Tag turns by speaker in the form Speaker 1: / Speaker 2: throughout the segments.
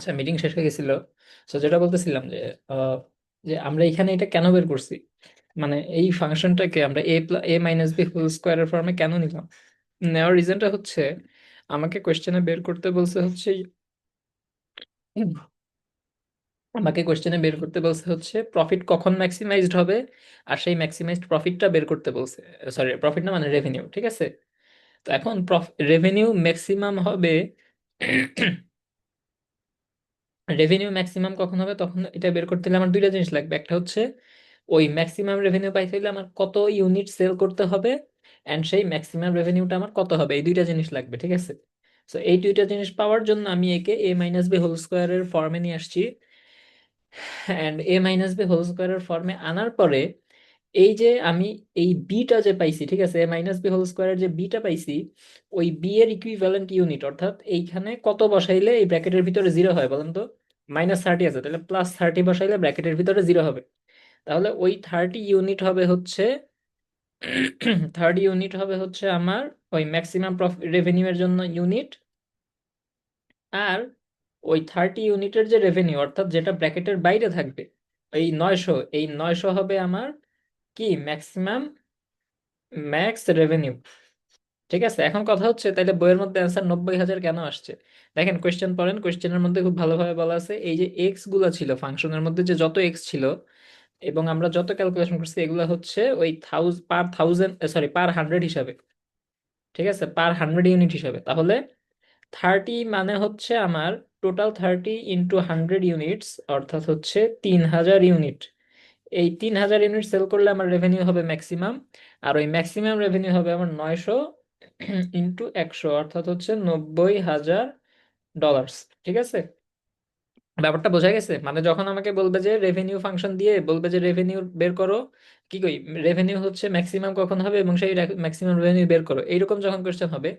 Speaker 1: আচ্ছা, মিটিং শেষ হয়ে গেছিল। তো যেটা বলতেছিলাম যে আহ, যে আমরা এখানে এটা কেন বের করছি, মানে এই ফাংশনটাকে আমরা এ মাইনাস বি হোল স্কোয়ারের ফর্মে কেন নিলাম। নেওয়ার রিজনটা হচ্ছে, আমাকে কোয়েশ্চেনে বের করতে বলছে হচ্ছে আমাকে কোয়েশ্চেনে বের করতে বলছে হচ্ছে প্রফিট কখন ম্যাক্সিমাইজড হবে, আর সেই ম্যাক্সিমাইজড প্রফিটটা বের করতে বলছে। সরি, প্রফিট না, মানে রেভিনিউ, ঠিক আছে। তো এখন রেভিনিউ ম্যাক্সিমাম হবে রেভিনিউ ম্যাক্সিমাম কখন হবে, তখন এটা বের করতে হলে আমার দুইটা জিনিস লাগবে। একটা হচ্ছে ওই ম্যাক্সিমাম রেভিনিউ পাইতে হলে আমার কত ইউনিট সেল করতে হবে, অ্যান্ড সেই ম্যাক্সিমাম রেভিনিউটা আমার কত হবে, এই দুইটা জিনিস লাগবে, ঠিক আছে। তো এই দুইটা জিনিস পাওয়ার জন্য আমি একে এ মাইনাস বি হোল স্কোয়ারের ফর্মে নিয়ে আসছি। And a minus b whole স্কোয়ারের ফর্মে আনার পরে এই যে আমি এই বিটা যে পাইছি, ঠিক আছে, এ মাইনাস বি হোল স্কোয়ারের যে বিটা পাইছি, ওই বি এর ইকুইভ্যালেন্ট ইউনিট, অর্থাৎ এইখানে কত বসাইলে এই ব্র্যাকেটের ভিতরে জিরো হয় বলেন তো। -30 আছে, তাহলে +30 বসাইলে ব্র্যাকেটের ভিতরে জিরো হবে। তাহলে ওই 30 ইউনিট হবে হচ্ছে 30 ইউনিট হবে হচ্ছে আমার ওই ম্যাক্সিমাম রেভিনিউ এর জন্য ইউনিট। আর ওই 30 ইউনিটের যে রেভিনিউ, অর্থাৎ যেটা ব্র্যাকেটের বাইরে থাকবে, এই 900 হবে আমার কি ম্যাক্সিমাম ম্যাক্স রেভিনিউ। ঠিক আছে, এখন কথা হচ্ছে তাহলে বইয়ের মধ্যে অ্যান্সার 90,000 কেন আসছে। দেখেন, কোয়েশ্চেন পড়েন, কোয়েশ্চেনের মধ্যে খুব ভালোভাবে বলা আছে এই যে এক্স গুলা ছিল ফাংশনের মধ্যে, যে যত এক্স ছিল এবং আমরা যত ক্যালকুলেশন করছি এগুলো হচ্ছে ওই পার থাউজেন্ড, সরি, পার 100 হিসাবে। ঠিক আছে, পার 100 ইউনিট হিসাবে। তাহলে 30 মানে হচ্ছে আমার টোটাল 30 × 100 ইউনিটস, অর্থাৎ হচ্ছে 3,000 ইউনিট। এই 3,000 ইউনিট সেল করলে আমার রেভিনিউ হবে ম্যাক্সিমাম। আর ওই ম্যাক্সিমাম রেভিনিউ হবে আমার 900 × 100, অর্থাৎ হচ্ছে 90,000 ডলার্স। ঠিক আছে, ব্যাপারটা বোঝা গেছে। মানে যখন আমাকে বলবে যে রেভিনিউ ফাংশন দিয়ে বলবে যে রেভিনিউ বের করো, কি কই, রেভিনিউ হচ্ছে ম্যাক্সিমাম কখন হবে এবং সেই ম্যাক্সিমাম রেভিনিউ বের করো, এইরকম যখন কোশ্চেন হবে,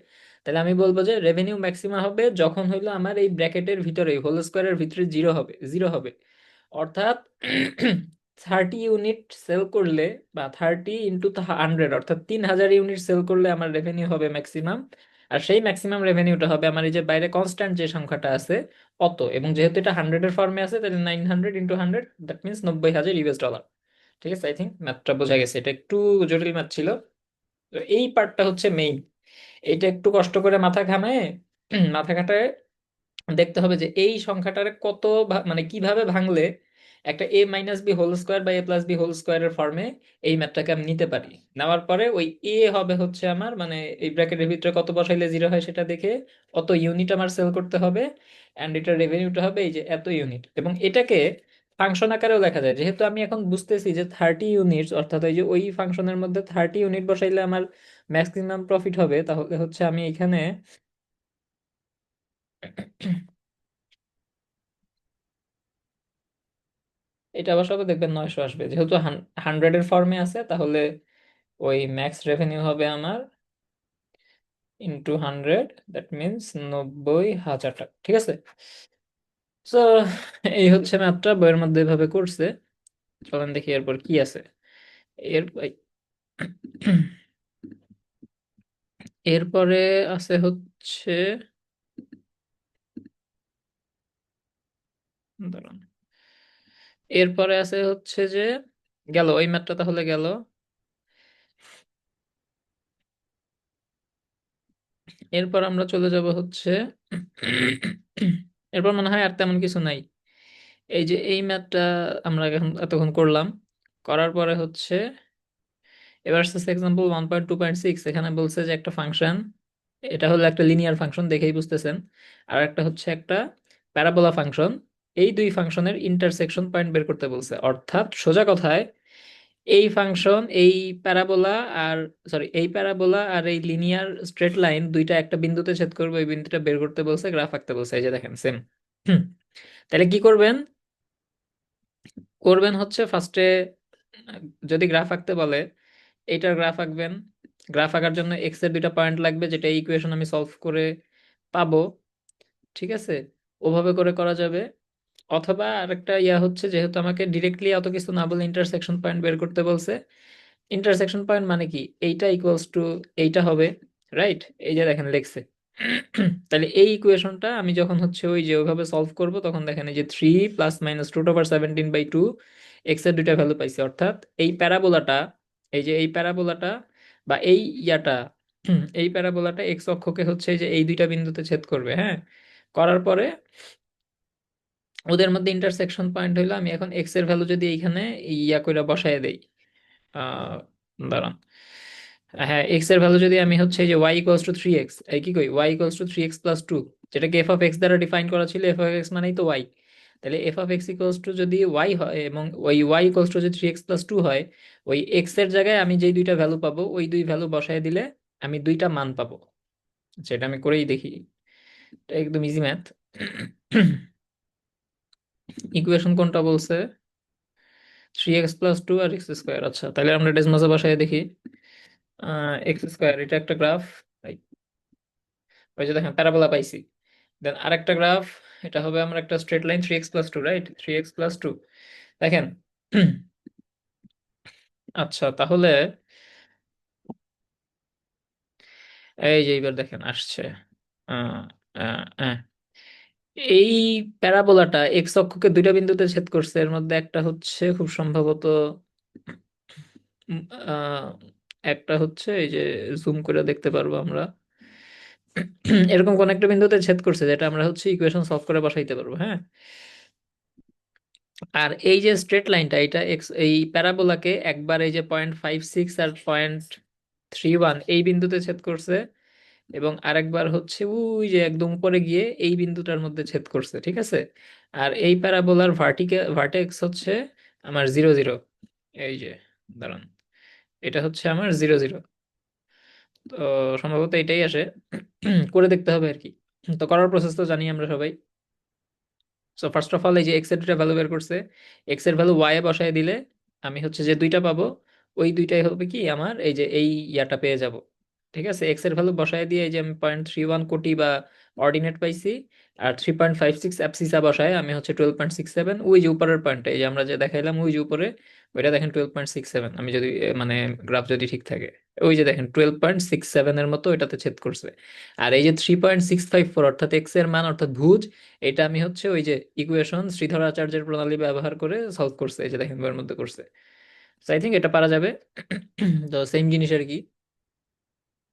Speaker 1: তাহলে আমি বলবো যে রেভিনিউ ম্যাক্সিমাম হবে যখন হইলো আমার এই ব্র্যাকেটের ভিতরে হোল স্কোয়ারের ভিতরে জিরো হবে। অর্থাৎ 30 ইউনিট সেল করলে, বা 30 × 100, অর্থাৎ 3,000 ইউনিট সেল করলে আমার রেভিনিউ হবে ম্যাক্সিমাম। আর সেই ম্যাক্সিমাম রেভিনিউটা হবে আমার এই যে বাইরে কনস্ট্যান্ট যে সংখ্যাটা আছে অত, এবং যেহেতু এটা 100-এর ফর্মে আছে, তাহলে 900 × 100, দ্যাট মিনস 90,000 US ডলার। ঠিক আছে, আই থিঙ্ক ম্যাথটা বোঝা গেছে। এটা একটু জটিল ম্যাথ ছিল। তো এই পার্টটা হচ্ছে মেইন। এটা একটু কষ্ট করে মাথা ঘামায় মাথা খাটায় দেখতে হবে যে এই সংখ্যাটার কত মানে কিভাবে ভাঙলে একটা এ মাইনাস বি হোল স্কোয়ার বা এ প্লাস বি হোল স্কোয়ারের ফর্মে এই ম্যাথটাকে আমি নিতে পারি। নেওয়ার পরে ওই এ হবে হচ্ছে আমার, মানে এই ব্র্যাকেটের ভিতরে কত বসাইলে জিরো হয় সেটা দেখে অত ইউনিট আমার সেল করতে হবে, অ্যান্ড এটার রেভিনিউটা হবে এই যে এত ইউনিট। এবং এটাকে ফাংশন আকারেও লেখা যায়, যেহেতু আমি এখন বুঝতেছি যে 30 ইউনিট, অর্থাৎ ওই যে ওই ফাংশনের মধ্যে 30 ইউনিট বসাইলে আমার ম্যাক্সিমাম প্রফিট হবে, তাহলে হচ্ছে আমি এখানে এটা বসাবো, দেখবেন 900 আসবে, যেহেতু 100-এর ফর্মে আছে। তাহলে ওই ম্যাক্স রেভিনিউ হবে আমার × 100, দ্যাট মিনস 90,000 টাকা। ঠিক আছে। তো এই হচ্ছে ম্যাথটা বইয়ের মধ্যে এভাবে করছে। চলেন দেখি এরপর কি আছে। এর এরপরে আছে হচ্ছে, দাঁড়ান, এরপরে আছে হচ্ছে যে, গেল ওই ম্যাথটা, তাহলে গেল। এরপর আমরা চলে যাব হচ্ছে এরপর মনে হয় আর তেমন কিছু নাই। এই যে এই ম্যাথটা আমরা এখন এতক্ষণ করলাম, করার পরে হচ্ছে এবার এক্সাম্পল 1.2.6, এখানে বলছে যে একটা ফাংশন, এটা হলো একটা লিনিয়ার ফাংশন দেখেই বুঝতেছেন, আর একটা হচ্ছে একটা প্যারাবোলা ফাংশন। এই দুই ফাংশনের ইন্টারসেকশন পয়েন্ট বের করতে বলছে, অর্থাৎ সোজা কথায় এই ফাংশন এই প্যারাবোলা আর, সরি, এই প্যারাবোলা আর এই লিনিয়ার স্ট্রেট লাইন দুইটা একটা বিন্দুতে ছেদ করবে, ওই বিন্দুটা বের করতে বলছে, গ্রাফ আঁকতে বলছে। এই যে দেখেন, সেম। তাহলে কি করবেন, হচ্ছে ফার্স্টে যদি গ্রাফ আঁকতে বলে এইটার গ্রাফ আঁকবেন। গ্রাফ আঁকার জন্য এক্স এর দুইটা পয়েন্ট লাগবে, যেটা ইকুয়েশন আমি সলভ করে পাবো। ঠিক আছে, ওভাবে করে করা যাবে। অথবা আরেকটা ইয়া হচ্ছে, যেহেতু আমাকে ডিরেক্টলি অত কিছু না বলে ইন্টারসেকশন পয়েন্ট বের করতে বলছে, ইন্টারসেকশন পয়েন্ট মানে কি, এইটা ইকুয়ালস টু এইটা হবে। রাইট, এই যে দেখেন লেখছে। তাহলে এই ইকুয়েশনটা আমি যখন হচ্ছে ওই যে ওইভাবে সলভ করব, তখন দেখেন এই যে 3 + -√17/2 এক্স এর দুইটা ভ্যালু পাইছি, অর্থাৎ এই প্যারাবোলাটা, এই যে এই প্যারাবোলাটা বা এই ইয়াটা, এই প্যারাবোলাটা এক্স অক্ষকে হচ্ছে এই যে এই দুইটা বিন্দুতে ছেদ করবে, হ্যাঁ। করার পরে ওদের মধ্যে ইন্টারসেকশন পয়েন্ট হইলো, আমি এখন এক্স এর ভ্যালু যদি এইখানে ইয়া কইরা বসায় দেই, আহ দাঁড়ান, হ্যাঁ, এক্স এর ভ্যালু যদি আমি হচ্ছে এই যে y = 3x, এই কি কই y = 3x + 2, যেটাকে f(x) দ্বারা ডিফাইন করা ছিল, f(x) মানেই তো y। তাহলে f(x) যদি y হয় এবং ওই y যদি 3x + 2 হয়, ওই x এর জায়গায় আমি যেই দুইটা ভ্যালু পাবো ওই দুই ভ্যালু বসায় দিলে আমি দুইটা মান পাবো। সেটা আমি করেই দেখি, এটা একদম ইজি ম্যাথ। ইকুয়েশন কোনটা বলছে? 3x + 2 আর x²। আচ্ছা, তাহলে আমরা ডেসমাসে বসায় দেখি। x², এটা একটা গ্রাফ, ওই যে দেখেন প্যারাবোলা পাইছি। দেন আরেকটা গ্রাফ, এটা হবে আমার একটা straight line 3x + 2, right, 3x + 2। দেখেন, আচ্ছা তাহলে এই যে এইবার দেখেন আসছে, আহ, আহ, এই প্যারাবোলাটা এক্স অক্ষকে দুইটা বিন্দুতে ছেদ করছে, এর মধ্যে একটা হচ্ছে খুব সম্ভবত, উম, আহ, একটা হচ্ছে এই যে জুম করে দেখতে পারবো আমরা, এরকম কোন একটা বিন্দুতে ছেদ করছে যেটা আমরা হচ্ছে ইকুয়েশন সলভ করে বসাইতে পারবো, হ্যাঁ। আর এই যে স্ট্রেট লাইনটা, এটা এক্স এই প্যারাবোলাকে একবার এই যে 0.56 আর 0.31 এই বিন্দুতে ছেদ করছে, এবং আরেকবার হচ্ছে ওই যে একদম উপরে গিয়ে এই বিন্দুটার মধ্যে ছেদ করছে, ঠিক আছে। আর এই প্যারাবোলার ভার্টেক্স হচ্ছে আমার 0, 0। এই যে দাঁড়ান, এটা হচ্ছে আমার 0, 0। তো সম্ভবত এটাই আসে। করে দেখতে হবে আর কি। তো করার প্রসেস তো জানি আমরা সবাই। সো ফার্স্ট অফ অল এই যে এক্স এর দুইটা ভ্যালু বের করছে, এক্স এর ভ্যালু ওয়াই এ বসায় দিলে আমি হচ্ছে যে দুইটা পাবো, ওই দুইটাই হবে কি আমার এই যে এই ইয়াটা পেয়ে যাব। ঠিক আছে, এক্স এর ভ্যালু বসায় দিয়ে এই যে আমি 0.31 কোটি বা অর্ডিনেট পাইছি, আর 3.56 অ্যাবসিসা বসায় আমি হচ্ছে 12.67, ওই যে উপরের পয়েন্টটা এই যে আমরা যে দেখাইলাম ওই যে উপরে, ওইটা দেখেন 12.67, আমি যদি মানে গ্রাফ যদি ঠিক থাকে, ওই যে দেখেন 12.67 এর মতো এটাতে ছেদ করছে। আর এই যে 3.654 অর্থাৎ এক্স এর মান অর্থাৎ ভুজ, এটা আমি হচ্ছে ওই যে ইকুয়েশন শ্রীধরাচার্যের প্রণালী ব্যবহার করে সলভ করছে, এই যে দেখেন বইয়ের মধ্যে করছে। আই থিঙ্ক এটা পারা যাবে। তো সেম জিনিস আর কি।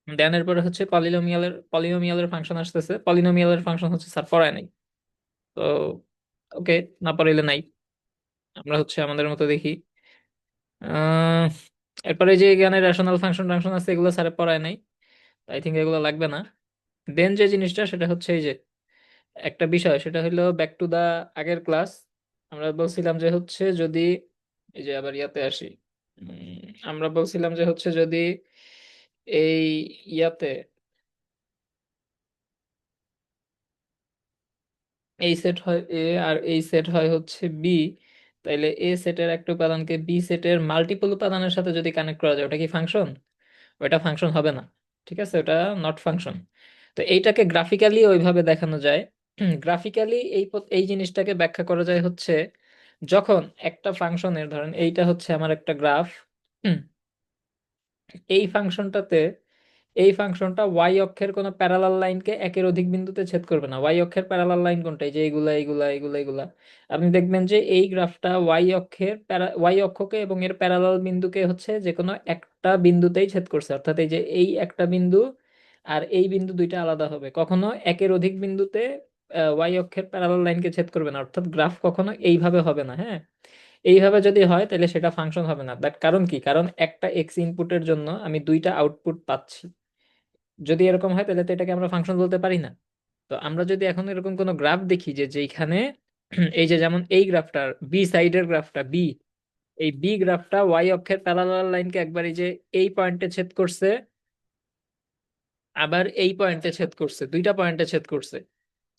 Speaker 1: দেন এরপরে হচ্ছে পলিনোমিয়ালের ফাংশন আসতেছে, পলিনোমিয়ালের ফাংশন হচ্ছে স্যার পড়ায় নাই। তো ওকে, না পড়াইলে নাই, আমরা হচ্ছে আমাদের মতো দেখি। আহ এরপরে যে এখানে রেশনাল ফাংশন টাংশন আছে, এগুলো স্যারে পড়ায় নাই, আই থিঙ্ক এগুলো লাগবে না। দেন যে জিনিসটা সেটা হচ্ছে এই যে একটা বিষয়, সেটা হলো ব্যাক টু দা আগের ক্লাস। আমরা বলছিলাম যে হচ্ছে যদি এই যে আবার ইয়াতে আসি, আমরা বলছিলাম যে হচ্ছে যদি এই ইয়াতে এই সেট হয় এ আর এই সেট হয় হচ্ছে বি, তাইলে এ সেটের একটা উপাদানকে বি সেটের মাল্টিপল উপাদানের সাথে যদি কানেক্ট করা যায়, ওটা কি ফাংশন? ওটা ফাংশন হবে না, ঠিক আছে, ওটা নট ফাংশন। তো এইটাকে গ্রাফিক্যালি ওইভাবে দেখানো যায়। গ্রাফিক্যালি এই জিনিসটাকে ব্যাখ্যা করা যায় হচ্ছে, যখন একটা ফাংশনের, ধরেন এইটা হচ্ছে আমার একটা গ্রাফ, এই ফাংশনটাতে, এই ফাংশনটা ওয়াই অক্ষের কোনো প্যারালাল লাইনকে একের অধিক বিন্দুতে ছেদ করবে না। ওয়াই অক্ষের প্যারালাল লাইন কোনটা? এই যে এইগুলা এইগুলা এইগুলা এইগুলা। আপনি দেখবেন যে এই গ্রাফটা ওয়াই অক্ষকে এবং এর প্যারালাল বিন্দুকে হচ্ছে যে কোনো একটা বিন্দুতেই ছেদ করছে, অর্থাৎ এই যে এই একটা বিন্দু আর এই বিন্দু দুইটা আলাদা হবে, কখনো একের অধিক বিন্দুতে ওয়াই অক্ষের প্যারালাল লাইনকে ছেদ করবে না, অর্থাৎ গ্রাফ কখনো এইভাবে হবে না, হ্যাঁ। এইভাবে যদি হয় তাহলে সেটা ফাংশন হবে না। দ্যাট কারণ কি? কারণ একটা এক্স ইনপুটের জন্য আমি দুইটা আউটপুট পাচ্ছি। যদি এরকম হয় তাহলে তো এটাকে আমরা ফাংশন বলতে পারি না। তো আমরা যদি এখন এরকম কোনো গ্রাফ দেখি যে যেখানে এই যে যেমন এই গ্রাফটার বি সাইডের গ্রাফটা বি, এই বি গ্রাফটা ওয়াই অক্ষের প্যারালাল লাইনকে একবার এই যে এই পয়েন্টে ছেদ করছে, আবার এই পয়েন্টে ছেদ করছে, দুইটা পয়েন্টে ছেদ করছে।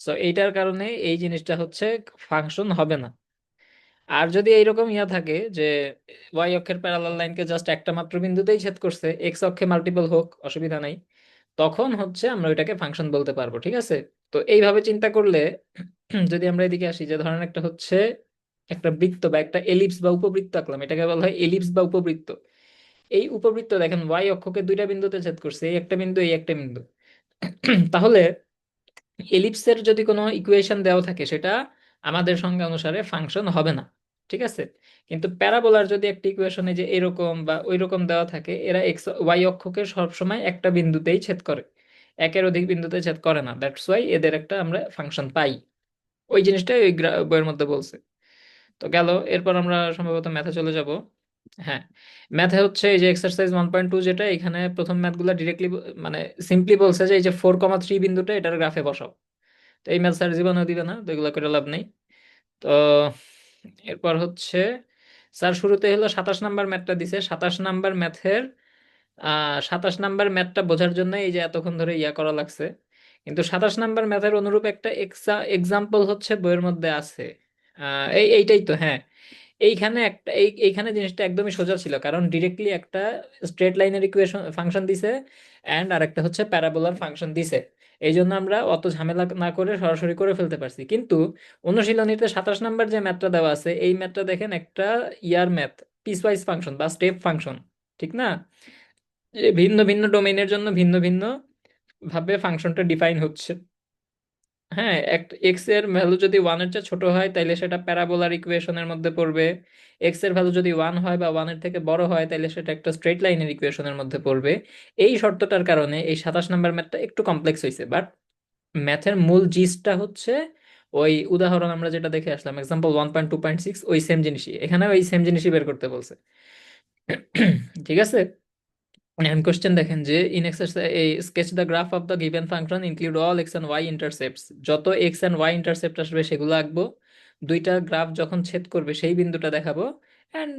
Speaker 1: সো এইটার কারণে এই জিনিসটা হচ্ছে ফাংশন হবে না। আর যদি এইরকম ইয়া থাকে যে ওয়াই অক্ষের প্যারালাল লাইনকে জাস্ট একটা মাত্র বিন্দুতেই ছেদ করছে, এক্স অক্ষে মাল্টিপল হোক অসুবিধা নাই, তখন হচ্ছে আমরা ওইটাকে ফাংশন বলতে পারবো, ঠিক আছে। তো এইভাবে চিন্তা করলে যদি আমরা এদিকে আসি, যে ধরেন একটা হচ্ছে একটা বৃত্ত বা একটা এলিপস বা উপবৃত্ত আঁকলাম, এটাকে বলা হয় এলিপস বা উপবৃত্ত। এই উপবৃত্ত দেখেন ওয়াই অক্ষকে দুইটা বিন্দুতে ছেদ করছে, এই একটা বিন্দু এই একটা বিন্দু। তাহলে এলিপসের যদি কোনো ইকুয়েশন দেওয়া থাকে সেটা আমাদের সংজ্ঞা অনুসারে ফাংশন হবে না, ঠিক আছে। কিন্তু প্যারাবোলার যদি একটা ইকুয়েশনে যে এরকম বা ওই রকম দেওয়া থাকে, এরা এক্স ওয়াই অক্ষকে সবসময় একটা বিন্দুতেই ছেদ করে, একের অধিক বিন্দুতে ছেদ করে না। দ্যাটস ওয়াই এদের একটা আমরা ফাংশন পাই। ওই জিনিসটাই ওই বইয়ের মধ্যে বলছে। তো গেল, এরপর আমরা সম্ভবত ম্যাথে চলে যাব। হ্যাঁ, ম্যাথে হচ্ছে এই যে এক্সারসাইজ 1.2, যেটা এখানে প্রথম ম্যাথগুলো ডিরেক্টলি মানে সিম্পলি বলছে যে এই যে 4,3 বিন্দুটা এটার গ্রাফে বসাও। তো এই ম্যাথ স্যার জীবনেও দিবে না, তো এগুলো করে লাভ নেই। তো এরপর হচ্ছে স্যার শুরুতে হলো 27 নাম্বার ম্যাথটা দিছে। 27 নাম্বার ম্যাথের 27 নাম্বার ম্যাথটা বোঝার জন্য এই যে এতক্ষণ ধরে ইয়া করা লাগছে। কিন্তু 27 নাম্বার ম্যাথের অনুরূপ একটা এক্সাম্পল হচ্ছে বইয়ের মধ্যে আছে। এইটাই তো, হ্যাঁ। এইখানে একটা এইখানে জিনিসটা একদমই সোজা ছিল, কারণ ডিরেক্টলি একটা স্ট্রেট লাইনের ইকুয়েশন ফাংশন দিছে অ্যান্ড আর একটা হচ্ছে প্যারাবোলার ফাংশন দিছে। এই জন্য আমরা অত ঝামেলা না করে সরাসরি করে ফেলতে পারছি। কিন্তু অনুশীলনীতে 27 নাম্বার যে ম্যাথটা দেওয়া আছে, এই ম্যাথটা দেখেন একটা ইয়ার ম্যাথ, পিসওয়াইজ ফাংশন বা স্টেপ ফাংশন, ঠিক না? যে ভিন্ন ভিন্ন ডোমেইনের জন্য ভিন্ন ভিন্ন ভাবে ফাংশনটা ডিফাইন হচ্ছে। হ্যাঁ, একটা এক্স এর ভ্যালু যদি ওয়ানের চেয়ে ছোট হয় তাহলে সেটা প্যারাবোলার ইকুয়েশনের মধ্যে পড়বে। এক্স এর ভ্যালু যদি ওয়ান হয় বা ওয়ানের থেকে বড় হয় তাহলে সেটা একটা স্ট্রেট লাইনের ইকুয়েশনের মধ্যে পড়বে। এই শর্তটার কারণে এই 27 নাম্বার ম্যাথটা একটু কমপ্লেক্স হয়েছে, বাট ম্যাথের মূল জিসটা হচ্ছে ওই উদাহরণ আমরা যেটা দেখে আসলাম, এক্সাম্পল 1.2.6, ওই সেম জিনিসই এখানে, ওই সেম জিনিসই বের করতে বলছে। ঠিক আছে। এখন কোশ্চেন দেখেন যে ইন এক্সারসাইজ এই sketch the graph of the given function include all x and y intercepts. যত এক্স এন্ড ওয়াই ইন্টারসেপ্ট আসবে সেগুলো আঁকবো, দুইটা গ্রাফ যখন ছেদ করবে সেই বিন্দুটা দেখাবো, অ্যান্ড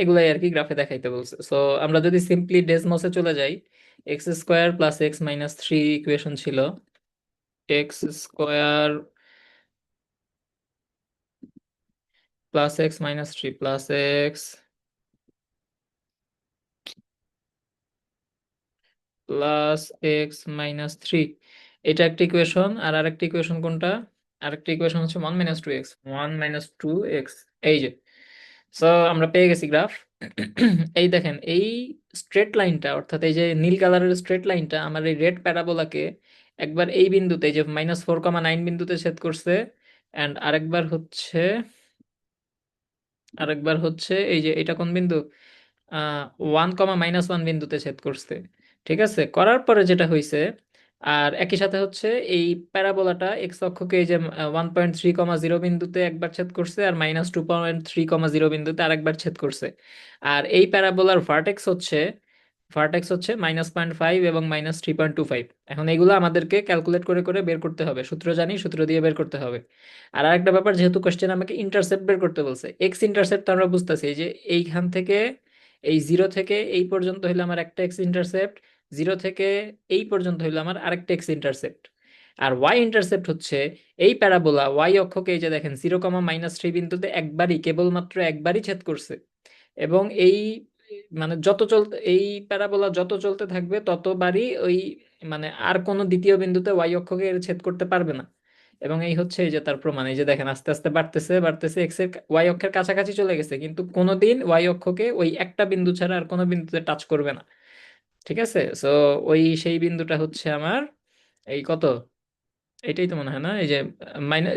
Speaker 1: এগুলাই আর কি গ্রাফে দেখাইতে বলছে। সো আমরা যদি সিম্পলি ডেসমসে চলে যাই, x square plus x minus three equation ছিল। X square plus x minus three plus x plus x minus three, এটা একটা ইকুয়েশন। আর আরেকটা ইকুয়েশন কোনটা? আরেকটা ইকুয়েশন হচ্ছে 1 - 2x, 1 - 2x। এই যে, সো আমরা পেয়ে গেছি গ্রাফ। এই দেখেন এই স্ট্রেট লাইনটা, অর্থাৎ এই যে নীল কালারের স্ট্রেট লাইনটা আমার এই রেড প্যারাবোলাকে একবার এই বিন্দুতে, এই যে -4,9 বিন্দুতে ছেদ করছে, অ্যান্ড আরেকবার হচ্ছে এই যে এটা কোন বিন্দু, 1, -1 বিন্দুতে ছেদ করছে। ঠিক আছে, করার পরে যেটা হয়েছে, আর একই সাথে হচ্ছে এই প্যারাবোলাটা এক্স অক্ষকে এই যে 1.3,0 বিন্দুতে একবার ছেদ করছে, আর -2.3,0 বিন্দুতে আরেকবার ছেদ করছে। আর এই প্যারাবোলার ভার্টেক্স হচ্ছে -0.5 এবং -3.25। এখন এইগুলো আমাদেরকে ক্যালকুলেট করে করে বের করতে হবে, সূত্র জানি, সূত্র দিয়ে বের করতে হবে। আর আরেকটা ব্যাপার, যেহেতু কোশ্চেন আমাকে ইন্টারসেপ্ট বের করতে বলছে, এক্স ইন্টারসেপ্ট তো আমরা বুঝতেছি, এই যে এইখান থেকে এই জিরো থেকে এই পর্যন্ত হইলো আমার একটা এক্স ইন্টারসেপ্ট, জিরো থেকে এই পর্যন্ত হইলো আমার আরেকটা এক্স ইন্টারসেপ্ট। আর ওয়াই ইন্টারসেপ্ট হচ্ছে এই প্যারাবোলা ওয়াই অক্ষকে এই যে দেখেন 0, -3 বিন্দুতে একবারই, কেবলমাত্র একবারই ছেদ করছে। এবং এই মানে যত চলতে এই প্যারাবোলা যত চলতে থাকবে ততবারই ওই মানে আর কোনো দ্বিতীয় বিন্দুতে ওয়াই অক্ষকে এর ছেদ করতে পারবে না। এবং এই হচ্ছে এই যে তার প্রমাণ, এই যে দেখেন আস্তে আস্তে বাড়তেছে বাড়তেছে, এক্স এর ওয়াই অক্ষের কাছাকাছি চলে গেছে, কিন্তু কোনোদিন ওয়াই অক্ষকে ওই একটা বিন্দু ছাড়া আর কোনো বিন্দুতে টাচ করবে না। ঠিক আছে। সো ওই সেই বিন্দুটা হচ্ছে আমার এই কত, এটাই তো মনে হয় না, এই যে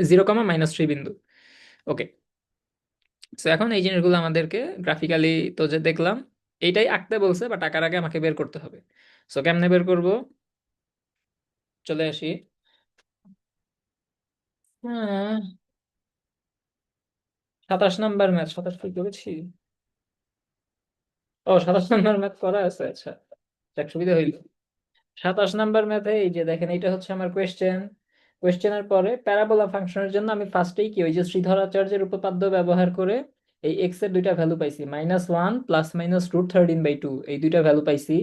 Speaker 1: -0, -3 বিন্দু। ওকে। সো এখন এই জিনিসগুলো আমাদেরকে গ্রাফিক্যালি তো যে দেখলাম, এইটাই আঁকতে বলছে, বা আঁকার আগে আমাকে বের করতে হবে। সো কেমনে বের করব? চলে আসি। 27 নাম্বার ম্যাথ, 27 কি করেছি? ও, 27 নাম্বার ম্যাথ করা আছে, আচ্ছা। যাক, সুবিধা হইল। 27 নাম্বার ম্যাথে এই যে দেখেন, এটা হচ্ছে আমার কোয়েশ্চেন। কোয়েশ্চেনের পরে প্যারাবোলা ফাংশনের জন্য আমি ফার্স্টেই কি ওই যে শ্রীধরাচার্যের উপপাদ্য ব্যবহার করে এই এক্স এর দুইটা ভ্যালু পাইছি, -1 +-√13/2, এই দুইটা ভ্যালু পাইছি।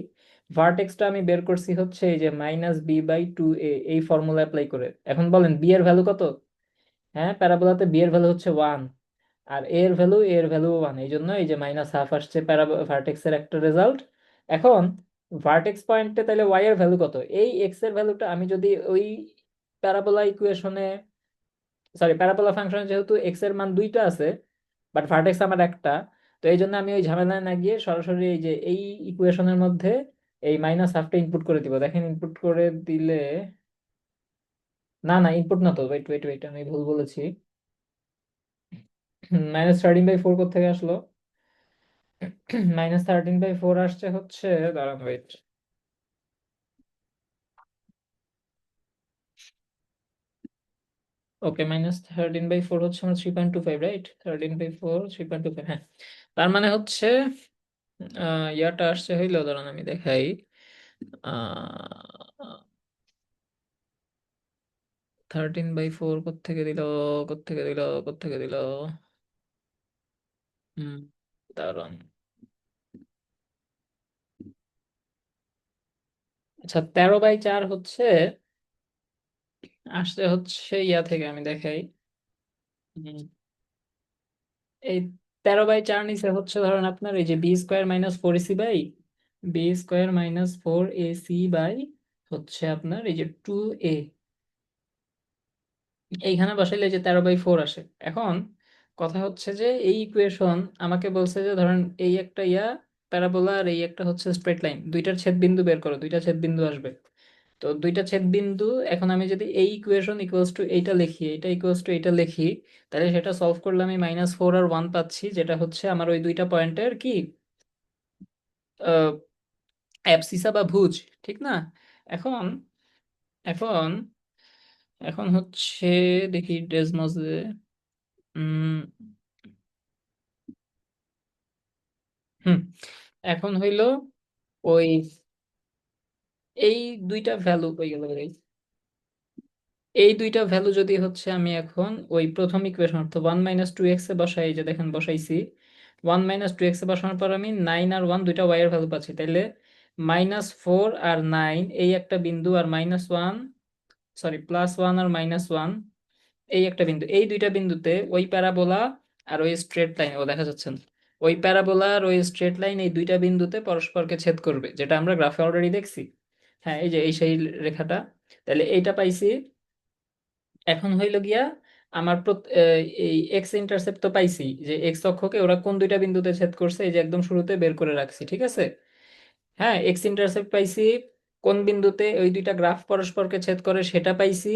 Speaker 1: ভার্টেক্সটা আমি বের করছি হচ্ছে এই যে -b/2a, এই ফর্মুলা অ্যাপ্লাই করে। এখন বলেন বি এর ভ্যালু কত? হ্যাঁ, প্যারাবোলাতে বি এর ভ্যালু হচ্ছে 1, আর এ এর ভ্যালু 1, এই জন্য এই যে -1/2 আসছে ভার্টেক্সের একটা রেজাল্ট। এখন ভার্টেক্স পয়েন্টে তাহলে ওয়াই এর ভ্যালু কত? এই এক্স এর ভ্যালুটা আমি যদি ওই প্যারাবোলা ইকুয়েশনে, সরি প্যারাবোলা ফাংশনে, যেহেতু এক্স এর মান দুইটা আছে বাট ভার্টেক্স আমার একটা, তো এই জন্য আমি ওই ঝামেলায় না গিয়ে সরাসরি এই যে এই ইকুয়েশনের মধ্যে এই মাইনাস হাফটা ইনপুট করে দিব, দেখেন ইনপুট করে দিলে, না না ইনপুট না তো, ওয়েট ওয়েট ওয়েট, আমি ভুল বলেছি। -13/4 থেকে আসলো? -13/4 আসছে হচ্ছে, দাঁড়ান ওয়েট, ওকে, -13/4 হচ্ছে আমার 3.25, রাইট? 13/4 3.25, হ্যাঁ। তার মানে হচ্ছে ইয়াটা আসছে হইলো, দাঁড়ান আমি দেখাই। আহ 13/4 কোত্থেকে দিল, কোত্থেকে দিল, কোত্থেকে দিল? হুম, দাঁড়ান। আচ্ছা, 13/4 হচ্ছে আসছে হচ্ছে ইয়া থেকে, আমি দেখাই। হুম, এই 13/4 নিচে হচ্ছে ধরেন আপনার এই যে b² - 4ac/b² - 4ac হচ্ছে আপনার এই যে 2a, এইখানে বসাইলে যে 13/4 আসে। এখন কথা হচ্ছে যে এই ইকুয়েশন আমাকে বলছে যে ধরেন এই একটা ইয়া প্যারাবোলা আর এই একটা হচ্ছে স্ট্রেট লাইন, দুইটার ছেদ বিন্দু বের করো, দুইটা ছেদ বিন্দু আসবে। তো দুইটা ছেদ বিন্দু, এখন আমি যদি এই ইকুয়েশন ইকুয়ালস টু এইটা লিখি, এটা ইকুয়ালস টু এইটা লিখি, তাহলে সেটা সলভ করলে আমি -4 আর 1 পাচ্ছি, যেটা হচ্ছে আমার ওই দুইটা পয়েন্টের কি অ্যাবসিসা বা ভুজ, ঠিক না? এখন এখন এখন হচ্ছে দেখি ডেসমোসে, উম হুম, এখন হইলো ওই এই দুইটা ভ্যালু হয়ে গেল রে। এই দুইটা ভ্যালু যদি হচ্ছে আমি এখন ওই প্রথম ইকুয়েশন অর্থাৎ 1 - 2x এ বসাই, এই যে দেখেন বসাইছি, 1 - 2x এ বসানোর পর আমি 9 আর 1 দুইটা y এর ভ্যালু পাচ্ছি, তাইলে -4 আর 9 এই একটা বিন্দু, আর -1, সরি +1 আর -1 এই একটা বিন্দু, এই দুইটা বিন্দুতে ওই প্যারাবোলা আর ওই স্ট্রেট লাইন, ও দেখা যাচ্ছে না, ওই প্যারাবোলা আর ওই স্ট্রেট লাইন এই দুইটা বিন্দুতে পরস্পরকে ছেদ করবে, যেটা আমরা গ্রাফে অলরেডি দেখছি। হ্যাঁ, এই যে এই সেই রেখাটা, তাহলে এইটা পাইছি। এখন হইল গিয়া আমার এই এক্স ইন্টারসেপ্ট তো পাইছি, যে এক্স অক্ষকে ওরা কোন দুইটা বিন্দুতে ছেদ করছে, এই যে একদম শুরুতে বের করে রাখছি, ঠিক আছে? হ্যাঁ, এক্স ইন্টারসেপ্ট পাইছি, কোন বিন্দুতে ওই দুইটা গ্রাফ পরস্পরকে ছেদ করে সেটা পাইছি।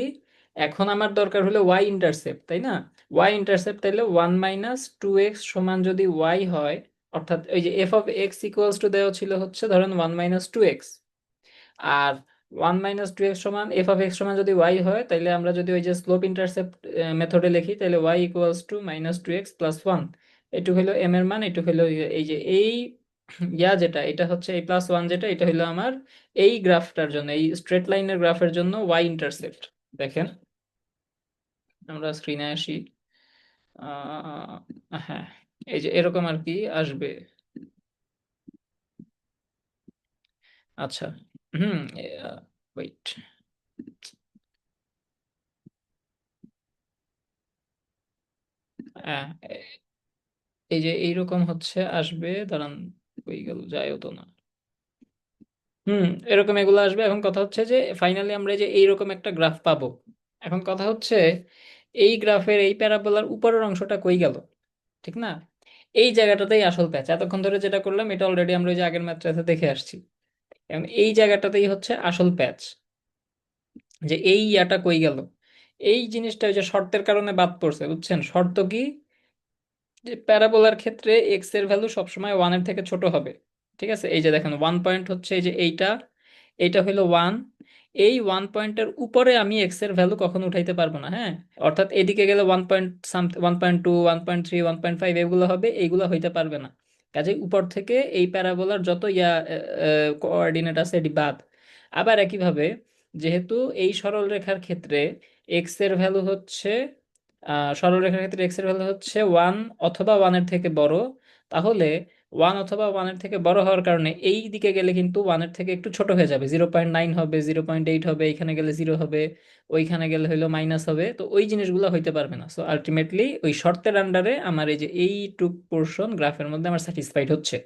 Speaker 1: এখন আমার দরকার হলো ওয়াই ইন্টারসেপ্ট, তাই না? ওয়াই ইন্টারসেপ্ট তাইলে 1 - 2x সমান যদি ওয়াই হয়, অর্থাৎ ওই যে f(x) ইকুয়ালস টু দেওয়া ছিল হচ্ছে ধরেন 1 - 2x, আর 1 - 2x সমান f(x) সমান যদি y হয়, তাইলে আমরা যদি ওই যে স্লোপ ইন্টারসেপ্ট মেথডে লিখি, তাহলে y ইকুয়ালস টু -2x+1। এটু হলো m এর মান, এটু হলো এই যে এই ইয়া যেটা, এটা হচ্ছে এই +1 যেটা, এটা হলো আমার এই গ্রাফটার জন্য, এই স্ট্রেট লাইনের গ্রাফের জন্য y ইন্টারসেপ্ট। দেখেন, আমরা স্ক্রিনে আসি। হ্যাঁ, এই যে এরকম আর কি আসবে। আচ্ছা, হুম, ওয়েট, এই যে এইরকম হচ্ছে আসবে, দাঁড়ান, হয়ে গেল, যায়ও তো না। হুম, এরকম এগুলো আসবে। এখন কথা হচ্ছে যে ফাইনালি আমরা এই যে এইরকম একটা গ্রাফ পাবো। এখন কথা হচ্ছে এই গ্রাফের এই প্যারাবোলার উপরের অংশটা কই গেল, ঠিক না? এই জায়গাটাতেই আসল প্যাচ, এতক্ষণ ধরে যেটা করলাম এটা অলরেডি আমরা ওই যে আগের ম্যাথটাতে দেখে আসছি। এখন এই জায়গাটাতেই হচ্ছে আসল প্যাচ, যে এই ইয়াটা কই গেল, এই জিনিসটা ওই যে শর্তের কারণে বাদ পড়ছে, বুঝছেন? শর্ত কি? যে প্যারাবোলার ক্ষেত্রে এক্স এর ভ্যালু সবসময় 1 এর থেকে ছোট হবে, ঠিক আছে? এই যে দেখেন 1 পয়েন্ট হচ্ছে এই যে এইটা, এইটা হলো 1, এই 1 পয়েন্টের উপরে আমি এক্স এর ভ্যালু কখনো উঠাইতে পারবো না, হ্যাঁ। অর্থাৎ এদিকে গেলে 1.2, 1.3, 1.5 এগুলো হবে, এইগুলো হইতে পারবে না। কাজে উপর থেকে এই প্যারাবোলার যত ইয়া কোঅর্ডিনেট আছে এটি বাদ। আবার একইভাবে যেহেতু এই সরলরেখার ক্ষেত্রে এক্স এর ভ্যালু হচ্ছে সরলরেখার ক্ষেত্রে এক্স এর ভ্যালু হচ্ছে 1 অথবা 1 এর থেকে বড়, তাহলে 1 অথবা 1 এর থেকে বড় হওয়ার কারণে এই দিকে গেলে কিন্তু 1 এর থেকে একটু ছোট হয়ে যাবে, 0.9 হবে, 0.8 হবে, এখানে গেলে 0 হবে, ওইখানে গেলে হইলো মাইনাস হবে, তো ওই জিনিসগুলো হইতে পারবে না। সো আলটিমেটলি ওই শর্তের আন্ডারে আমার এই যে এইটুক পোর্শন গ্রাফের মধ্যে আমার স্যাটিসফাইড হচ্ছে।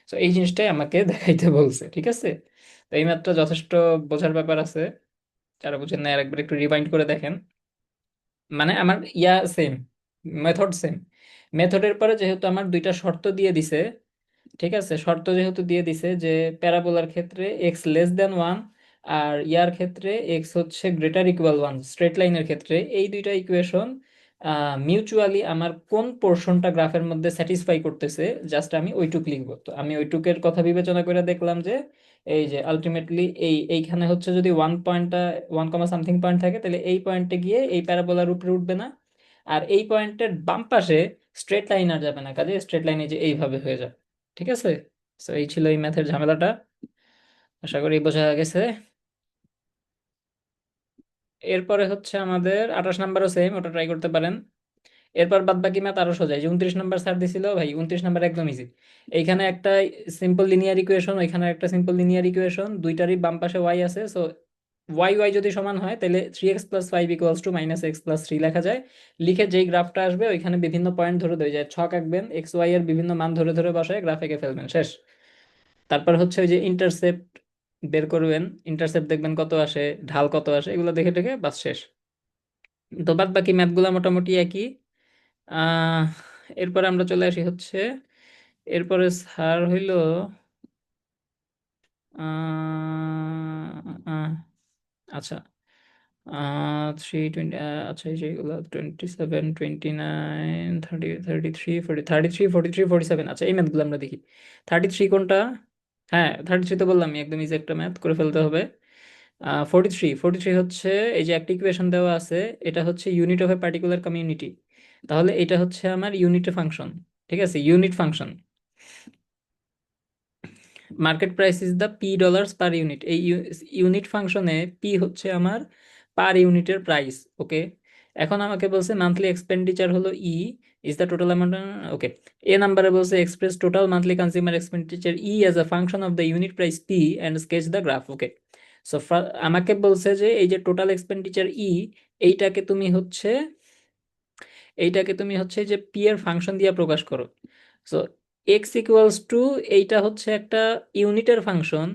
Speaker 1: সো এই জিনিসটাই আমাকে দেখাইতে বলছে, ঠিক আছে? তো এই মাত্র যথেষ্ট বোঝার ব্যাপার আছে, যারা বুঝেন না আরেকবার একটু রিমাইন্ড করে দেখেন। মানে আমার ইয়া সেম, মেথড সেম, মেথডের পরে যেহেতু আমার দুইটা শর্ত দিয়ে দিছে, ঠিক আছে, শর্ত যেহেতু দিয়ে দিছে যে প্যারাবোলার ক্ষেত্রে এক্স লেস দেন ওয়ান, আর ইয়ার ক্ষেত্রে এক্স হচ্ছে গ্রেটার ইকুয়াল ওয়ান, স্ট্রেট লাইনের ক্ষেত্রে এই দুইটা ইকুয়েশন মিউচুয়ালি আমার কোন পোর্শনটা গ্রাফের মধ্যে স্যাটিসফাই করতেছে, জাস্ট আমি ওইটুক লিখবো। তো আমি ওইটুকের কথা বিবেচনা করে দেখলাম যে এই যে আলটিমেটলি এইখানে হচ্ছে যদি ওয়ান পয়েন্টটা, ওয়ান কমা সামথিং পয়েন্ট থাকে, তাহলে এই পয়েন্টে গিয়ে এই প্যারাবোলার উপরে উঠবে না, আর এই পয়েন্টের বাম পাশে স্ট্রেট লাইন আর যাবে না, কাজে স্ট্রেট লাইনে যে এইভাবে হয়ে যাবে। ঠিক আছে, তো এই ছিল এই ম্যাথের ঝামেলাটা, আশা করি বোঝা গেছে। এরপরে হচ্ছে আমাদের 28 নাম্বারও সেম, ওটা ট্রাই করতে পারেন। এরপর বাদ বাকি ম্যাথ আরো সোজা। এই যে 29 নাম্বার স্যার দিছিল ভাই, 29 নাম্বার একদম ইজি। এইখানে একটা সিম্পল লিনিয়ার ইকুয়েশন, ওইখানে একটা সিম্পল লিনিয়ার ইকুয়েশন, দুইটারই বাম পাশে ওয়াই আছে। সো ওয়াই ওয়াই যদি সমান হয়, তাহলে 3x+5 ইকুয়ালস টু -x+3 লেখা যায়। লিখে যেই গ্রাফটা আসবে ওইখানে বিভিন্ন পয়েন্ট ধরে দেওয়া যায়, ছক আঁকবেন, এক্স ওয়াই এর বিভিন্ন মান ধরে ধরে বসায় গ্রাফ এঁকে ফেলবেন, শেষ। তারপর হচ্ছে ওই যে ইন্টারসেপ্ট বের করবেন, ইন্টারসেপ্ট দেখবেন কত আসে, ঢাল কত আসে, এগুলো দেখে দেখে বাস শেষ। তো বাদ বাকি ম্যাথগুলো মোটামুটি একই। আহ এরপরে আমরা চলে আসি হচ্ছে, এরপরে স্যার হইল আহ আহ, আচ্ছা 320, আচ্ছা এই যেগুলো 27, 29, 30, 33, 40, 33, 43, 47, আচ্ছা এই ম্যাথগুলো আমরা দেখি। 33 কোনটা? হ্যাঁ 33 তো বললাম একদম ইজি একটা ম্যাথ করে ফেলতে হবে। 43 হচ্ছে, এই যে একটা ইকুয়েশন দেওয়া আছে, এটা হচ্ছে unit of a particular community, তাহলে এটা হচ্ছে আমার ইউনিট ফাংশন। ঠিক আছে, unit function. Market price is the P dollars per unit. এই ইউনিট ফাংশনে পি হচ্ছে আমার পার ইউনিটের প্রাইস। ওকে, এখন আমাকে বলছে মান্থলি এক্সপেন্ডিচার হলো ই, ইজ দ্য টোটাল অ্যামাউন্ট। ওকে, এ নাম্বারে বলছে express total monthly consumer expenditure E as a function of the unit price P and sketch the graph. Okay, so আমাকে বলছে যে এই যে টোটাল এক্সপেন্ডিচার ই, এইটাকে তুমি হচ্ছে এই যে পি এর ফাংশন দিয়ে প্রকাশ করো। সো এক্স ইকুয়ালস টু, এইটা হচ্ছে একটা ইউনিটের ফাংশন,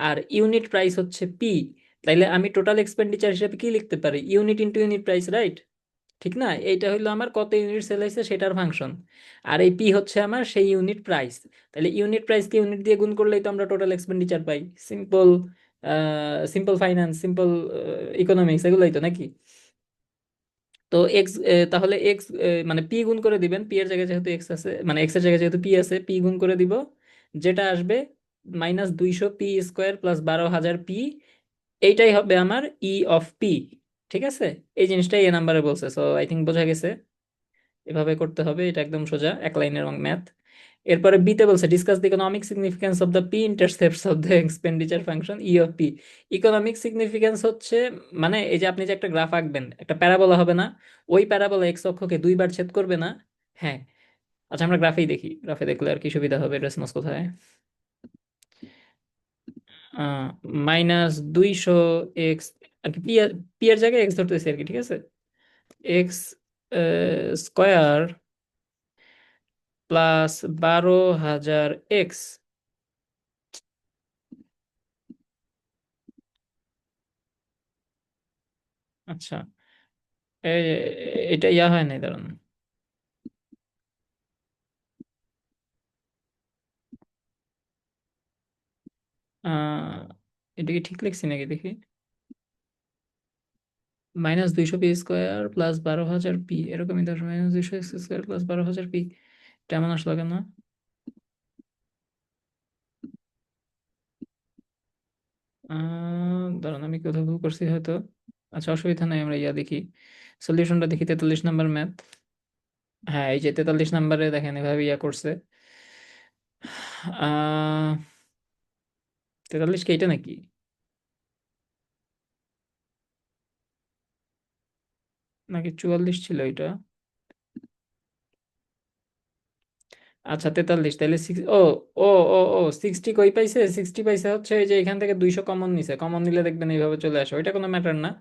Speaker 1: আর ইউনিট প্রাইস হচ্ছে পি। তাইলে আমি টোটাল এক্সপেন্ডিচার হিসেবে কি লিখতে পারি? Unit into unit price, right? ঠিক না? এইটা হইলো আমার কত ইউনিট সেল হয়েছে সেটার ফাংশন, আর এই পি হচ্ছে আমার সেই ইউনিট প্রাইস। তাহলে ইউনিট প্রাইসকে ইউনিট দিয়ে গুণ করলেই তো আমরা টোটাল এক্সপেন্ডিচার পাই। Simple, simple finance, simple economics, এগুলোই তো নাকি? তো এক্স, তাহলে এক্স মানে পি গুণ করে দিবেন, পি এর জায়গায় যেহেতু এক্স আছে, মানে এক্স এর জায়গায় যেহেতু পি আছে, পি গুণ করে দিব, যেটা আসবে -200 পি স্কোয়ার প্লাস 12,000 পি। এইটাই হবে আমার ই অফ পি। ঠিক আছে, এই জিনিসটাই এ নাম্বারে বলছে। সো আই থিঙ্ক বোঝা গেছে, এভাবে করতে হবে, এটা একদম সোজা এক লাইনের ম্যাথ। এরপরে বিতে বলছে discuss the economic significance of the P ইন্টারসেপ্টস of the expenditure function E of P. Economic significance হচ্ছে, মানে এই যে আপনি যে একটা গ্রাফ আঁকবেন, একটা প্যারাবোলা হবে না? ওই প্যারাবোলা এক্স অক্ষকে দুইবার ছেদ করবে না? হ্যাঁ, আচ্ছা আমরা গ্রাফেই দেখি, গ্রাফে দেখলে আর কি সুবিধা হবে, রেসমাস কোথায়? -200 এক্স, আর কি পি এর জায়গায় এক্স ধরতেছি আর কি, ঠিক আছে। X square +12,000 x. আচ্ছা, এটা ইয়া হয় নাই, দাঁড়ান। আহ, এটা কি ঠিক লিখছি নাকি দেখি? -200 পি স্কোয়ার +12,000 পি, এরকমই ধর, -200 এক্স স্কোয়ার +12,000 পি। তেমন আসলো কেন? দাঁড়ান, আমি কোথাও ভুল করছি হয়তো। আচ্ছা অসুবিধা নাই, আমরা ইয়া দেখি, সলিউশনটা দেখি। 43 নাম্বার ম্যাথ। হ্যাঁ এই যে 43 নাম্বারে দেখেন এভাবে ইয়া করছে। 43 কি এটা নাকি? নাকি 44 ছিল এটা? আচ্ছা 43, তাহলে সিক্স, ও ও ও ও 60 কই পাইছে? 60 পাইছে হচ্ছে এই যে এখান থেকে 200 কমন নিছে, কমন নিলে দেখবেন এইভাবে চলে আসে, ওইটা কোনো ম্যাটার না।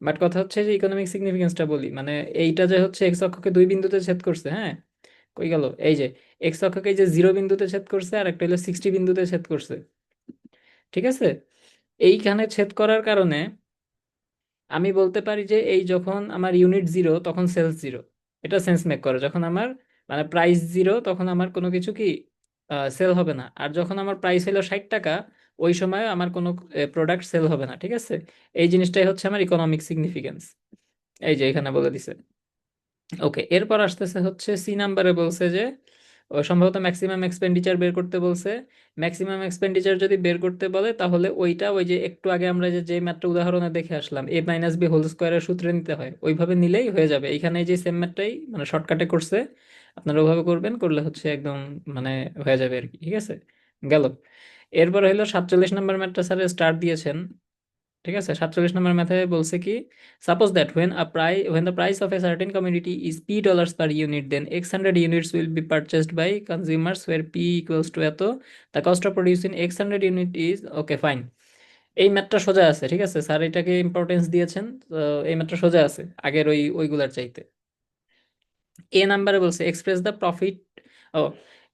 Speaker 1: বাট কথা হচ্ছে যে ইকোনমিক সিগনিফিকেন্সটা বলি, মানে এইটা যে হচ্ছে এক্স অক্ষকে দুই বিন্দুতে ছেদ করছে, হ্যাঁ। কই গেল? এই যে এক্স অক্ষকে এই যে 0 বিন্দুতে ছেদ করছে, আর একটা হলো 60 বিন্দুতে ছেদ করছে। ঠিক আছে, এইখানে ছেদ করার কারণে আমি বলতে পারি যে এই যখন আমার ইউনিট জিরো তখন সেলস জিরো। এটা সেন্স মেক করে, যখন আমার মানে প্রাইস জিরো তখন আমার কোনো কিছু কি সেল হবে না। আর যখন আমার প্রাইস হলো 60 টাকা, ওই সময় আমার কোনো প্রোডাক্ট সেল হবে না, ঠিক আছে? এই জিনিসটাই হচ্ছে আমার ইকোনমিক সিগনিফিকেন্স, এই যে এখানে বলে দিছে। ওকে, এরপর আসতেছে হচ্ছে সি নাম্বারে বলছে যে ও সম্ভবত ম্যাক্সিমাম এক্সপেন্ডিচার বের করতে বলছে। ম্যাক্সিমাম এক্সপেন্ডিচার যদি বের করতে বলে তাহলে ওইটা ওই যে একটু আগে আমরা যে ম্যাথটা উদাহরণে দেখে আসলাম, এ মাইনাস বি হোল স্কোয়ারের সূত্রে নিতে হয়, ওইভাবে নিলেই হয়ে যাবে। এখানে এই যে সেম ম্যাথটাই মানে শর্টকাটে করছে, আপনারা ওইভাবে করবেন, করলে হচ্ছে একদম মানে হয়ে যাবে আর কি, ঠিক আছে? গেল। এরপর হলো 47 নম্বর ম্যাথটা স্যার স্টার্ট দিয়েছেন, ঠিক আছে? 47 নম্বর মেথডে বলছে কি, suppose that when the price of a certain commodity is p per unit, then x 100 units will be purchased by consumers where p equals to এত, the cost of producing x 100 unit is, okay fine. এই ম্যাথটা সোজা আছে, ঠিক আছে? Sir এটাকে importance দিয়েছেন, তো এই ম্যাথটা সোজা আছে আগের ওইগুলার চাইতে। এ নাম্বারে বলছে এক্সপ্রেস দ্য প্রফিট। ও,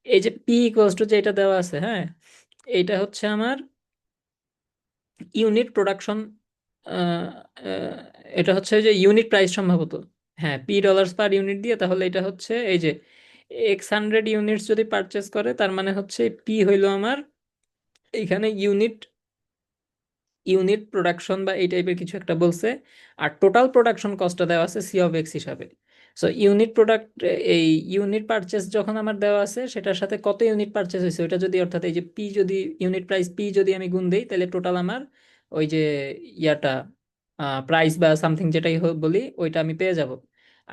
Speaker 1: এই যে পি ইকুয়ালস টু যেটা দেওয়া আছে, হ্যাঁ, এইটা হচ্ছে আমার ইউনিট প্রোডাকশন, এটা হচ্ছে যে ইউনিট প্রাইস সম্ভবত। হ্যাঁ, p পার ইউনিট দিয়ে, তাহলে এটা হচ্ছে এই যে x 100 ইউনিটস যদি পারচেস করে, তার মানে হচ্ছে পি হইলো আমার এইখানে ইউনিট ইউনিট প্রোডাকশন বা এই টাইপের কিছু একটা বলছে। আর টোটাল প্রোডাকশন কস্টটা দেওয়া আছে সি অফ এক্স হিসাবে। সো ইউনিট প্রোডাক্ট, এই ইউনিট পারচেস যখন আমার দেওয়া আছে সেটার সাথে কত ইউনিট পারচেস হয়েছে ওইটা যদি, অর্থাৎ এই যে পি যদি ইউনিট প্রাইস পি যদি আমি গুণ দেই, তাহলে টোটাল আমার ওই যে ইয়াটা প্রাইস বা সামথিং যেটাই হোক বলি, ওইটা আমি পেয়ে যাব।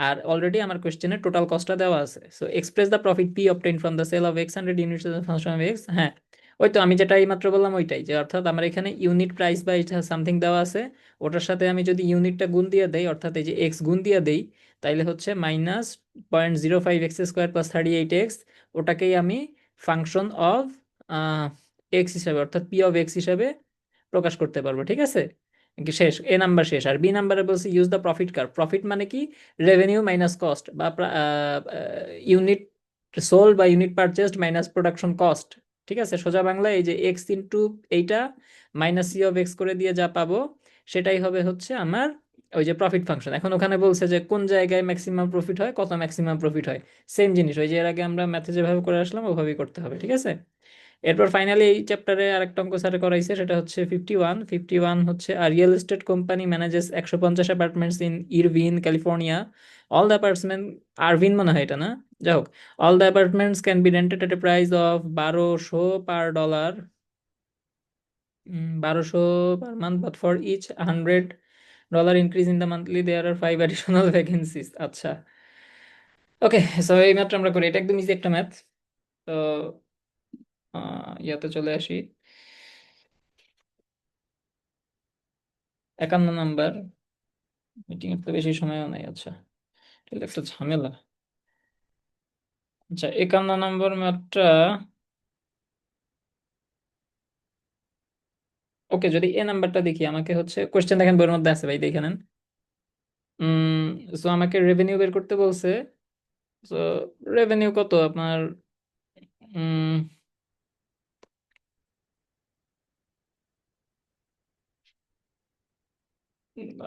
Speaker 1: আর অলরেডি আমার কোশ্চেনে টোটাল কস্টটা দেওয়া আছে। So express the profit P obtain from the sale of x 100 units function of x. হ্যাঁ, ওই তো আমি যেটা মাত্র বললাম ওইটাই, যে অর্থাৎ আমার এখানে ইউনিট প্রাইস বা এটা সামথিং দেওয়া আছে, ওটার সাথে আমি যদি ইউনিটটা গুণ দিয়ে দেই, অর্থাৎ এই যে এক্স গুণ দিয়ে দেই, তাইলে হচ্ছে -0.05x² + 38x, ওটাকেই আমি ফাংশন অফ এক্স হিসাবে, অর্থাৎ পি অফ এক্স হিসাবে প্রকাশ করতে পারবো, ঠিক আছে? কি শেষ? এ নাম্বার শেষ। আর বি নাম্বারে বলছি use the profit curve. Profit মানে কি? রেভিনিউ মাইনাস কস্ট, বা ইউনিট সোল্ড বা unit purchased minus production cost, ঠিক আছে? সোজা বাংলায় এই যে এক্স ইন্টু এইটা মাইনাস সি অফ এক্স করে দিয়ে যা পাবো, সেটাই হবে হচ্ছে আমার ওই যে প্রফিট ফাংশন। এখন ওখানে বলছে যে কোন জায়গায় ম্যাক্সিমাম প্রফিট হয়, কত ম্যাক্সিমাম প্রফিট হয়, সেম জিনিস ওই যে এর আগে আমরা ম্যাথে যেভাবে করে আসলাম ওভাবেই করতে হবে, ঠিক আছে? এরপর ফাইনালি এই চ্যাপ্টারে আরেকটা অঙ্ক স্যার করাইছে, সেটা হচ্ছে 51 হচ্ছে আর real estate company manages 150 apartments in Irvine California. All the apartment, Irvine মনে হয় এটা, না? যাই হোক, all the apartments can be rented at a price of 1200 per dollar, 1200 per month, but for each $100 increase in the monthly there are 5 additional vacancies. আচ্ছা, okay. So এই ম্যাথটা আমরা করি, এটা একদম ইজি একটা ম্যাথ। তো ইয়াতে চলে আসি, 51 নাম্বার। মিটিং এর তো বেশি সময়ও নাই, আচ্ছা, এটা একটা ঝামেলা। আচ্ছা, 51 নম্বর ম্যাথটা, ওকে, যদি এ নাম্বারটা দেখি, আমাকে হচ্ছে কোশ্চেন দেখেন বইয়ের মধ্যে আছে ভাই, দেখে নেন। উম সো আমাকে রেভিনিউ বের করতে বলছে। সো রেভিনিউ কত আপনার, um real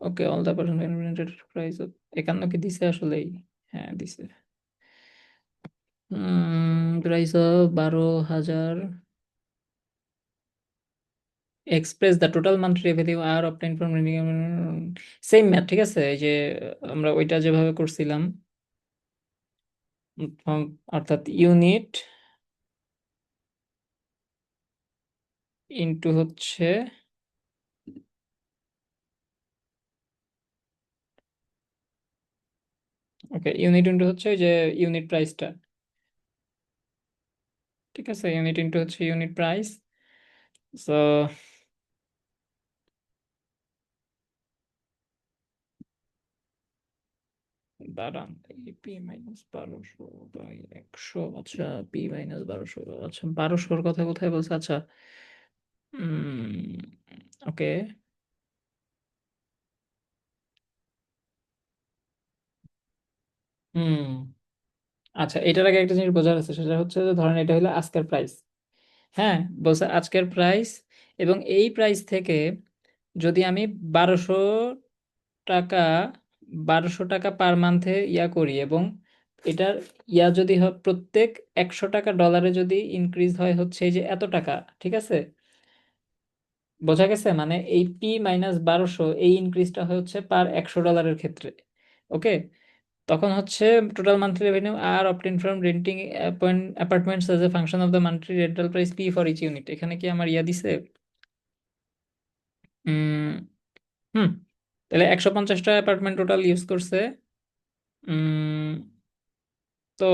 Speaker 1: okay, all the percent price, 51 কি দিছে আসলেই? হ্যাঁ দিছে। Price of 12,000, express the total monthly revenue R obtain from, same math, ঠিক আছে? এই যে আমরা ওইটা যেভাবে করছিলাম, অর্থাৎ ইউনিট ইনটু হচ্ছে, ওকে, ইউনিট ইনটু হচ্ছে ওই যে ইউনিট প্রাইসটা, ঠিক আছে? ইউনিট ইনটু হচ্ছে ইউনিট প্রাইস। সো দাঁড়ান, পি মাইনাস 1200/100, আচ্ছা, p - 1200, আচ্ছা, 1200-র কথা কোথায় বলছে? আচ্ছা, ওকে, হুম, আচ্ছা, এটার আগে একটা জিনিস বোঝার আছে, সেটা হচ্ছে যে ধরেন এটা হলো আজকের প্রাইস। হ্যাঁ, বলছে আজকের প্রাইস, এবং এই প্রাইস থেকে যদি আমি 1200 টাকা 1200 টাকা পার মান্থে ইয়া করি, এবং এটার ইয়া যদি হয় প্রত্যেক 100 টাকা ডলারে যদি ইনক্রিজ হয় হচ্ছে এই যে এত টাকা, ঠিক আছে? বোঝা গেছে? মানে এই P-1200 এই ইনক্রিজটা হচ্ছে পার 100 ডলারের ক্ষেত্রে। ওকে, তখন হচ্ছে total monthly revenue R obtain from renting apartments as a function of the monthly rental price p for each unit. এখানে কি আমার ইয়া দিছে? উম হুম, তাহলে 150টা অ্যাপার্টমেন্ট টোটাল ইউজ করছে। তো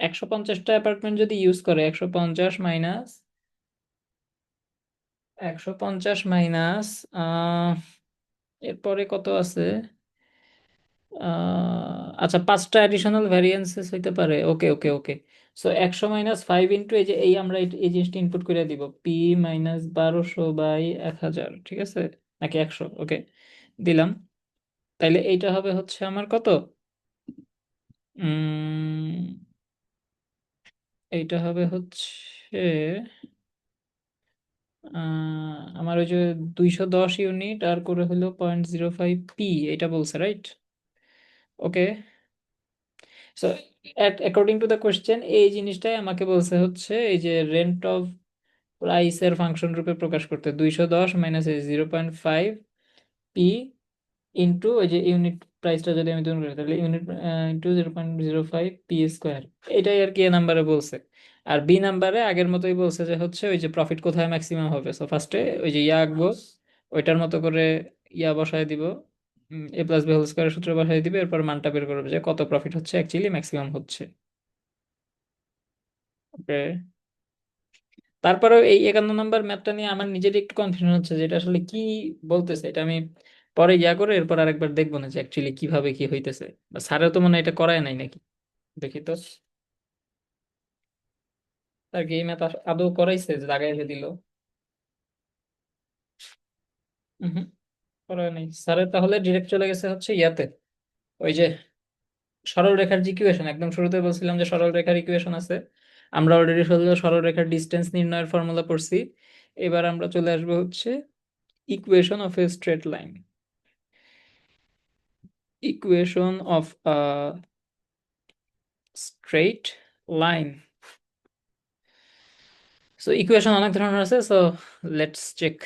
Speaker 1: 150টা অ্যাপার্টমেন্ট যদি ইউজ করে, 150 মাইনাস এরপরে কত আছে? আচ্ছা, 5টা অ্যাডিশনাল ভ্যারিয়েন্সেস হইতে পারে। ওকে ওকে ওকে। সো 100 - 5 ইন্টু এই যে এই আমরা এই জিনিসটা ইনপুট করে দিব, P-1200/1000, ঠিক আছে? নাকি 100? ওকে, দিলাম। তাইলে এইটা হবে হচ্ছে আমার কত? উম এইটা হবে হচ্ছে আমার ওই যে 210 ইউনিট আর করে হলো 0.05 পি, এটা বলছে, right? Okay. So according to the question এই জিনিসটাই আমাকে বলছে হচ্ছে এই যে রেন্ট অফ প্রাইসের ফাংশন রূপে প্রকাশ করতে, 210 মাইনাস 0.5 পি ইন্টু ওই যে ইউনিট প্রাইসটা যদি আমি তুলনা করি, তাহলে ইউনিট ইন্টু 0.05 পি স্কোয়ার। এটাই আর কি এ নাম্বারে বলছে। আর বি নাম্বারে আগের মতোই বলছে যে হচ্ছে ওই যে প্রফিট কোথায় ম্যাক্সিমাম হবে। সো ফার্স্টে ওই যে ইয়া আঁকবো, ওইটার মতো করে ইয়া বসায় দিব, A+B হোল স্কোয়ারের সূত্র বসায় দিবে, এরপর মানটা বের করবে যে কত প্রফিট হচ্ছে অ্যাকচুয়ালি ম্যাক্সিমাম হচ্ছে। ওকে, তারপরেও এই 51 নম্বর ম্যাথটা নিয়ে আমার নিজেরই একটু কনফিউশন হচ্ছে যে এটা আসলে কি বলতেছে। এটা আমি পরে ইয়া করে এরপর আরেকবার দেখবো না যে অ্যাকচুয়ালি কিভাবে কি হইতেছে। বা স্যারেও তো মনে হয় এটা করায় নাই নাকি, দেখি তো। তার কি এই ম্যাথ আদৌ করাইছে যে দাগাই দিল? হুম, করায় নাই স্যারের। তাহলে ডিরেক্ট চলে গেছে হচ্ছে ইয়াতে, ওই যে সরল রেখার যে ইকুয়েশন, একদম শুরুতে বলছিলাম যে সরল রেখার ইকুয়েশন আছে। আমরা অলরেডি সরল রেখার ডিস্টেন্স নির্ণয়ের ফর্মুলা পড়ছি। এবার আমরা চলে আসবো হচ্ছে equation of A straight line, equation of a straight line. So equation অনেক ধরনের আছে, সো লেটস চেক।